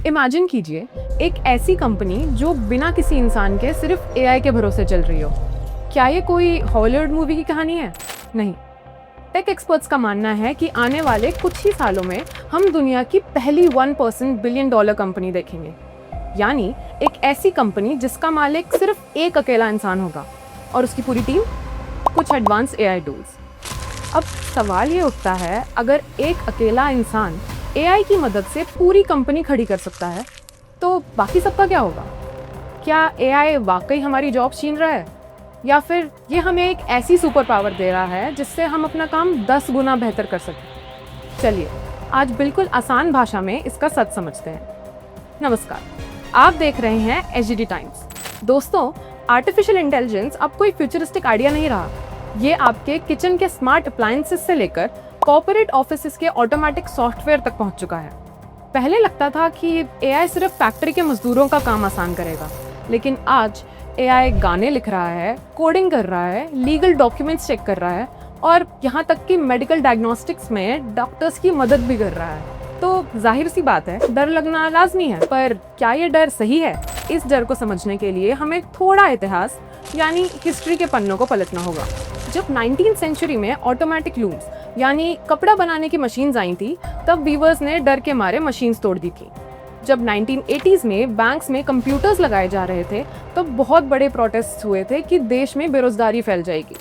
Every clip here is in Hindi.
इमेजिन कीजिए एक ऐसी कंपनी जो बिना किसी इंसान के सिर्फ एआई के भरोसे चल रही हो। क्या ये कोई हॉलीवुड मूवी की कहानी है? नहीं। टेक एक्सपर्ट्स का मानना है कि आने वाले कुछ ही सालों में हम दुनिया की पहली 1% बिलियन डॉलर कंपनी देखेंगे, यानी एक ऐसी कंपनी जिसका मालिक सिर्फ एक अकेला इंसान होगा और उसकी पूरी टीम कुछ एडवांस एआई टूल्स। अब सवाल ये उठता है, अगर एक अकेला इंसान एआई की मदद से पूरी कंपनी खड़ी कर सकता है तो बाकी सबका क्या होगा? क्या एआई वाकई हमारी जॉब छीन रहा है, या फिर ये हमें एक ऐसी सुपर पावर दे रहा है जिससे हम अपना काम 10 गुना बेहतर कर सकें? चलिए आज बिल्कुल आसान भाषा में इसका सच समझते हैं। नमस्कार, आप देख रहे हैं एचडी टाइम्स। दोस्तों, आर्टिफिशियल इंटेलिजेंस अब कोई फ्यूचरिस्टिक आइडिया नहीं रहा। ये आपके किचन के स्मार्ट अप्लायंसेस से लेकर कॉर्पोरेट ऑफिसेस के ऑटोमेटिक सॉफ्टवेयर तक पहुंच चुका है। पहले लगता था कि एआई सिर्फ फैक्ट्री के मजदूरों का काम आसान करेगा, लेकिन आज एआई गाने लिख रहा है, कोडिंग कर रहा है, लीगल डॉक्यूमेंट्स चेक कर रहा है और यहाँ तक कि मेडिकल डायग्नोस्टिक्स में डॉक्टर्स की मदद भी कर रहा है। तो जाहिर सी बात है, डर लगना लाजमी है, पर क्या ये डर सही है? इस डर को समझने के लिए हमें थोड़ा इतिहास यानी हिस्ट्री के पन्नों को पलटना होगा। जब 19वीं सेंचुरी में ऑटोमेटिक लूम्स यानी कपड़ा बनाने की मशीन्स आई थी, तब वीवर्स ने डर के मारे मशीन्स तोड़ दी थी। जब 1980s में बैंक्स में कंप्यूटर्स लगाए जा रहे थे, तब बहुत बड़े प्रोटेस्ट हुए थे कि देश में बेरोजगारी फैल जाएगी।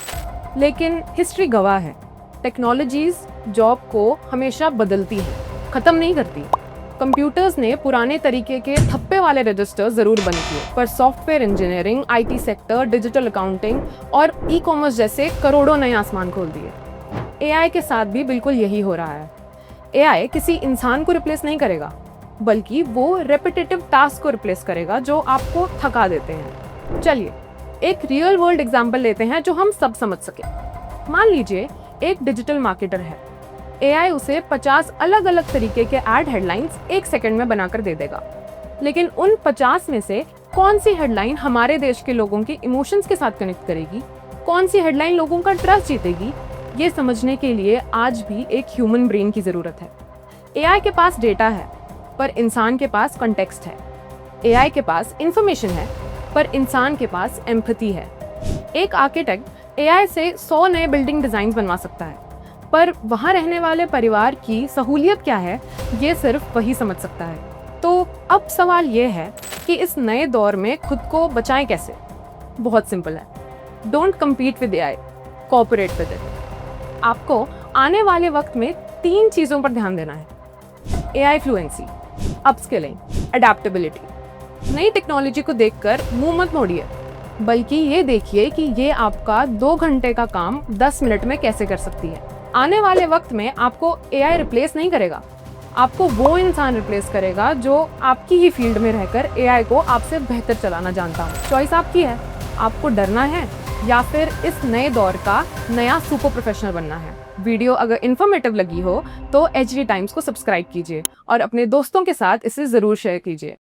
लेकिन हिस्ट्री गवाह है, टेक्नोलॉजीज जॉब को हमेशा बदलती है, खत्म नहीं करती। कंप्यूटर्स ने पुराने तरीके के थप्पे वाले रजिस्टर जरूर बंद किए, पर software engineering, IT sector, digital accounting और ई कॉमर्स जैसे करोड़ों नए आसमान खोल दिए। एआई के साथ भी बिल्कुल यही हो रहा है। एआई किसी इंसान को रिप्लेस नहीं करेगा, बल्कि वो रेपिटेटिव टास्क को रिप्लेस करेगा जो आपको थका देते हैं। चलिए एक रियल वर्ल्ड एग्जांपल लेते हैं जो हम सब समझ सके। मान लीजिए एक डिजिटल मार्केटर है। एआई उसे 50 अलग अलग तरीके के एड हेडलाइंस 1 सेकंड में बनाकर दे देगा, लेकिन उन 50 में से कौन सी हेडलाइन हमारे देश के लोगों के इमोशंस के साथ कनेक्ट करेगी, कौन सी हेडलाइन लोगों का ट्रस्ट जीतेगी, ये समझने के लिए आज भी एक ह्यूमन ब्रेन की जरूरत है। एआई के पास डेटा है, पर इंसान के पास कॉन्टेक्स्ट है। एआई के पास इंफॉर्मेशन है, पर इंसान के पास एम्पैथी है। एक आर्किटेक्ट एआई से 100 नए बिल्डिंग डिजाइन बनवा सकता है, पर वहां रहने वाले परिवार की सहूलियत क्या है, ये सिर्फ वही समझ सकता है। तो अब सवाल ये है कि इस नए दौर में खुद को बचाएं कैसे? बहुत सिंपल है, don't compete with AI, cooperate with it. आपको आने वाले वक्त में 3 चीजों पर ध्यान देना है: एआई फ्लुएंसी, अपस्किलिंग, अडेप्टेबिलिटी। नई टेक्नोलॉजी को देखकर मुंह मत मोड़िए, बल्कि ये देखिए कि ये आपका 2 घंटे का काम 10 मिनट में कैसे कर सकती है। आने वाले वक्त में आपको एआई रिप्लेस नहीं करेगा, आपको वो इंसान रिप्लेस करेगा जो आपकी ही फील्ड में रहकर एआई को आपसे बेहतर चलाना जानता हो। चॉइस आपकी है, आपको डरना है या फिर इस नए दौर का नया सुपर प्रोफेशनल बनना है। वीडियो अगर इन्फॉर्मेटिव लगी हो तो एचडी टाइम्स को सब्सक्राइब कीजिए और अपने दोस्तों के साथ इसे जरूर शेयर कीजिए।